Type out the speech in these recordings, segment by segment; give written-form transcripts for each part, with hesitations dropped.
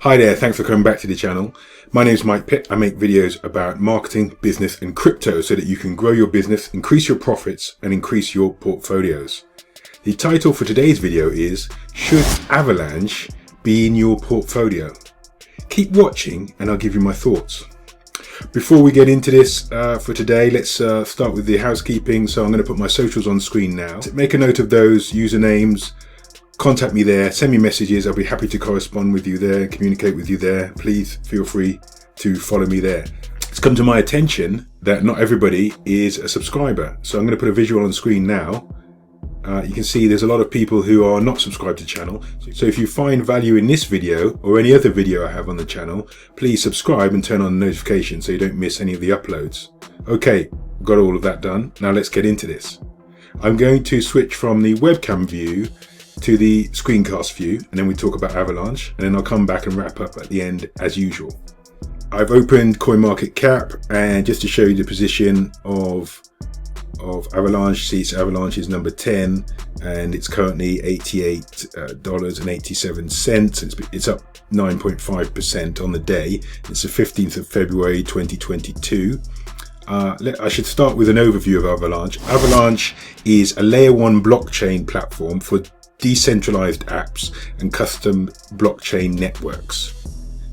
Hi there, thanks for coming back to the channel. My name is Pitt. I make videos about marketing, business and crypto so that you can grow your business, increase your profits and increase your portfolios. The title for today's video is, Should Avalanche be in your portfolio? Keep watching and I'll give you my thoughts. Before we get into this for today, let's start with the housekeeping. So I'm going to put my socials on screen now. Make a note of those usernames. Contact me there, send me messages. I'll be happy to correspond with you there, communicate with you there. Please feel free to follow me there. It's come to my attention that not everybody is a subscriber. So I'm going to put a visual on screen now. You can see there's a lot of people who are not subscribed to the channel. So if you find value in this video or any other video I have on the channel, please subscribe and turn on the notifications so you don't miss any of the uploads. Okay, got all of that done. Now let's get into this. I'm going to switch from the webcam view to the screencast view, and then we talk about Avalanche, and then I'll come back and wrap up at the end as usual. I've opened CoinMarketCap, and just to show you the position of Avalanche, see it's Avalanche is number 10 and it's currently $88.87. It's up 9.5% on the day. It's the 15th of February 2022. I should start with an overview of Avalanche. Avalanche is a layer 1 blockchain platform for decentralized apps and custom blockchain networks.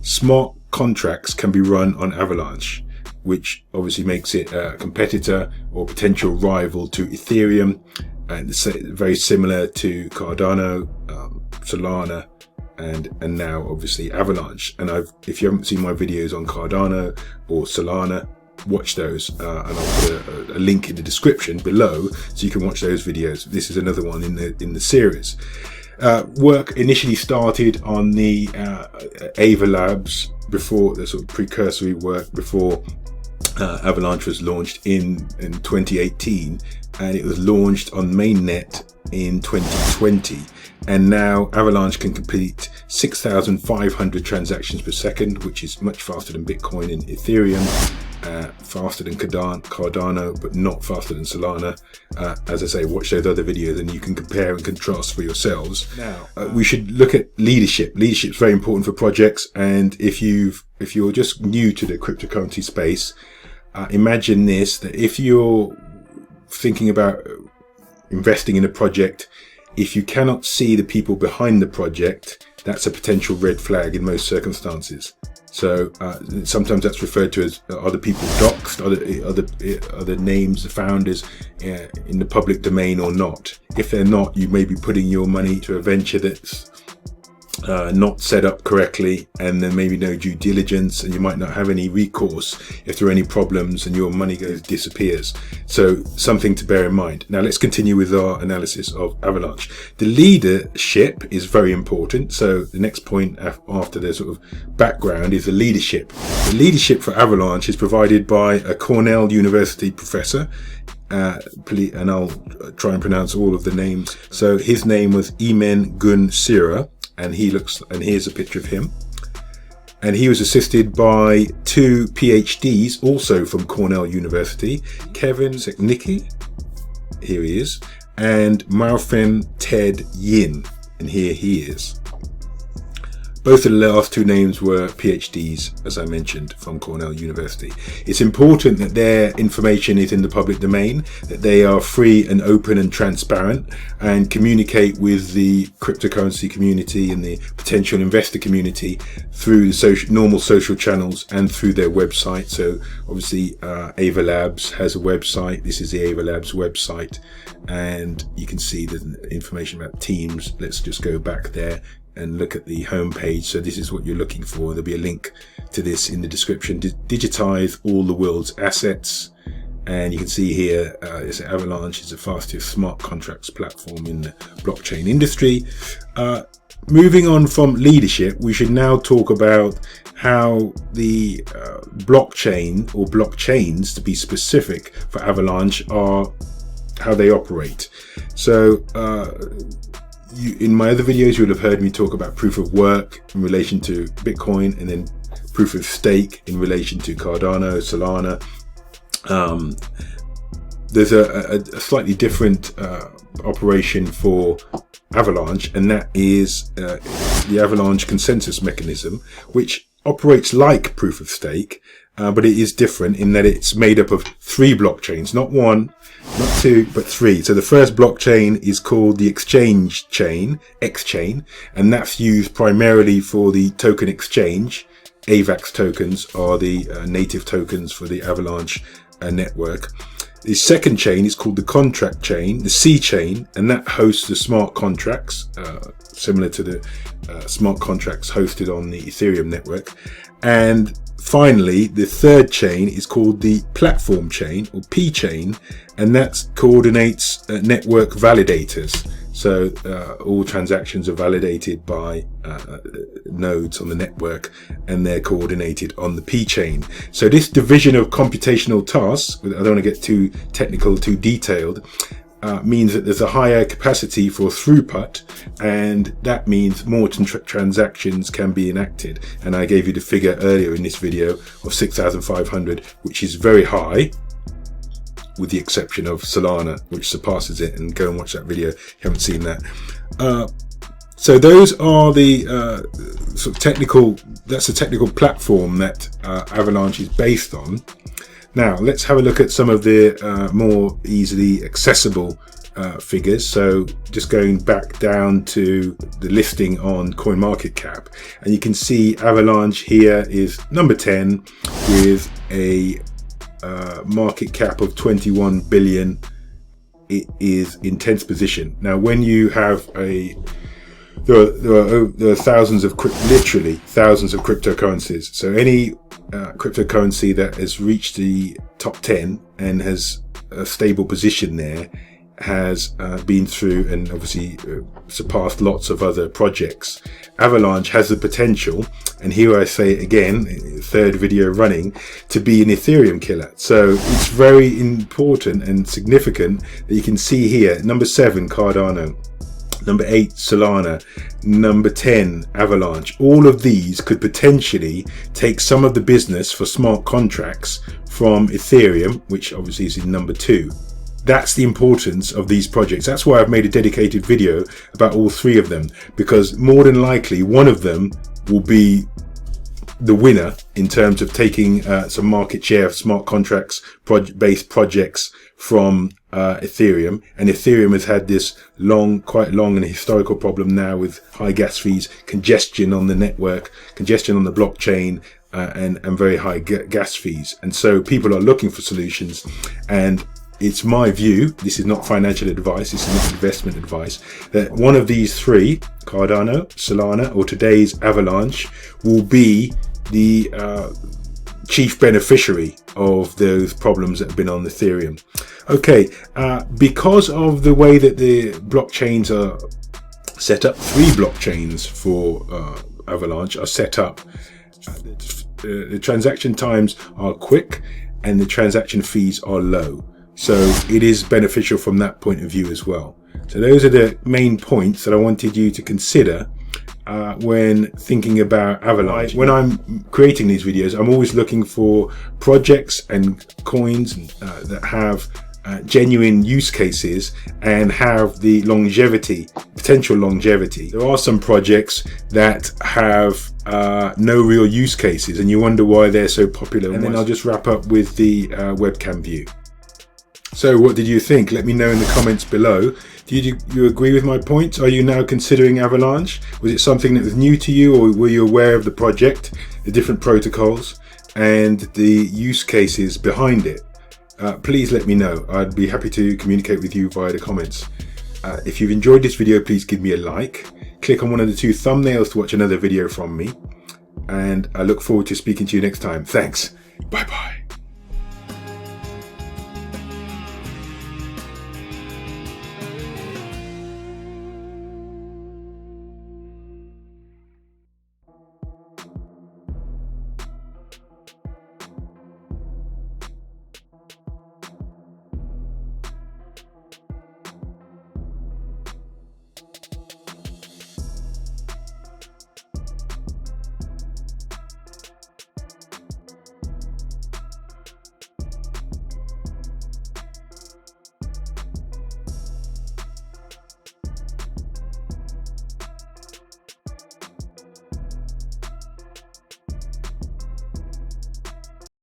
Smart contracts can be run on Avalanche, which obviously makes it a competitor or potential rival to Ethereum, and it's very similar to Cardano, Solana, and now obviously Avalanche. And if you haven't seen my videos on Cardano or Solana, watch those, and I'll put a link in the description below so you can watch those videos. This is another one in the series. Work initially started on the AVAX before the sort of precursory work before Avalanche was launched in 2018, and it was launched on mainnet in 2020, and now Avalanche can complete 6,500 transactions per second, which is much faster than Bitcoin and Ethereum, faster than Cardano, but not faster than Solana. As I say, watch those other videos and you can compare and contrast for yourselves. Now, we should look at leadership. Leadership is very important for projects, and if you're just new to the cryptocurrency space, imagine this, that if you're thinking about investing in a project, if you cannot see the people behind the project, that's a potential red flag in most circumstances. So sometimes that's referred to as other people doxed, other names, the founders in the public domain or not. If they're not, you may be putting your money to a venture that's not set up correctly, and then maybe no due diligence, and you might not have any recourse if there are any problems and your money disappears. So something to bear in mind. Now let's continue with our analysis of Avalanche. The leadership is very important. So the next point after the sort of background is the leadership. The leadership for Avalanche is provided by a Cornell University professor, and I'll try and pronounce all of the names. So his name was Emen Gun Sira, and here's a picture of him. And he was assisted by 2 PhDs, also from Cornell University, Kevin Seknicki, here he is, and Marfin Ted Yin, and here he is. Both of the last 2 names were PhDs, as I mentioned, from Cornell University. It's important that their information is in the public domain, that they are free and open and transparent, and communicate with the cryptocurrency community and the potential investor community through the normal social channels and through their website. So obviously Avalanche has a website. This is the Avalanche website, and you can see the information about teams. Let's just go back there and look at the home page. So this is what you're looking for. There'll be a link to this in the description. Digitize all the world's assets, and you can see here it's Avalanche is the fastest smart contracts platform in the blockchain industry. Moving on from leadership, we should now talk about how the blockchain, or blockchains to be specific for Avalanche, are how they operate. So in my other videos, you would have heard me talk about proof of work in relation to Bitcoin, and then proof of stake in relation to Cardano, Solana. there's a slightly different operation for Avalanche, and that is the Avalanche consensus mechanism, which operates like proof of stake, but it is different in that it's made up of 3 blockchains, not 1, not 2, but 3. So the first blockchain is called the exchange chain, X-chain, and that's used primarily for the token exchange. AVAX tokens are the native tokens for the Avalanche network. The second chain is called the contract chain, the C chain, and that hosts the smart contracts, similar to the smart contracts hosted on the Ethereum network. And finally, the third chain is called the platform chain, or P chain, and that coordinates network validators. So all transactions are validated by nodes on the network, and they're coordinated on the P chain. So this division of computational tasks, I don't want to get too technical, too detailed, means that there's a higher capacity for throughput, and that means more transactions can be enacted. And I gave you the figure earlier in this video of 6,500, which is very high, with the exception of Solana, which surpasses it. And go and watch that video if you haven't seen that. So those are the sort of technical, that's the technical platform that Avalanche is based on. Now let's have a look at some of the more easily accessible figures. So just going back down to the listing on CoinMarketCap, and you can see Avalanche here is number 10 with a market cap of 21 billion. It is in 10th position. Now when you have there are thousands of literally thousands of cryptocurrencies, so any cryptocurrency that has reached the top 10 and has a stable position there has been through and obviously surpassed lots of other projects. Avalanche has the potential, and here I say it again, third video running, to be an Ethereum killer. So it's very important and significant that you can see here, number 7 Cardano, number 8 Solana, number 10 Avalanche. All of these could potentially take some of the business for smart contracts from Ethereum, which obviously is in number 2. That's the importance of these projects. That's why I've made a dedicated video about all 3 of them, because more than likely one of them will be the winner in terms of taking some market share of smart contracts based projects from Ethereum. And Ethereum has had this quite long and historical problem now with high gas fees, congestion on the network, congestion on the blockchain, and very high gas fees. And so people are looking for solutions, and it's my view, this is not financial advice, this is not investment advice, that one of these 3, Cardano, Solana, or today's Avalanche, will be the chief beneficiary of those problems that have been on Ethereum. Okay, because of the way that the blockchains are set up, 3 blockchains for Avalanche are set up. The transaction times are quick and the transaction fees are low. So it is beneficial from that point of view as well. So those are the main points that I wanted you to consider when thinking about Avalanche. When I'm creating these videos, I'm always looking for projects and coins that have genuine use cases and have the potential longevity. There are some projects that have no real use cases, and you wonder why they're so popular. And then I'll just wrap up with the webcam view. So what did you think? Let me know in the comments below. Do you agree with my points? Are you now considering Avalanche? Was it something that was new to you, or were you aware of the project, the different protocols, and the use cases behind it? Please let me know. I'd be happy to communicate with you via the comments. If you've enjoyed this video, please give me a like. Click on one of the 2 thumbnails to watch another video from me. And I look forward to speaking to you next time. Thanks. Bye bye.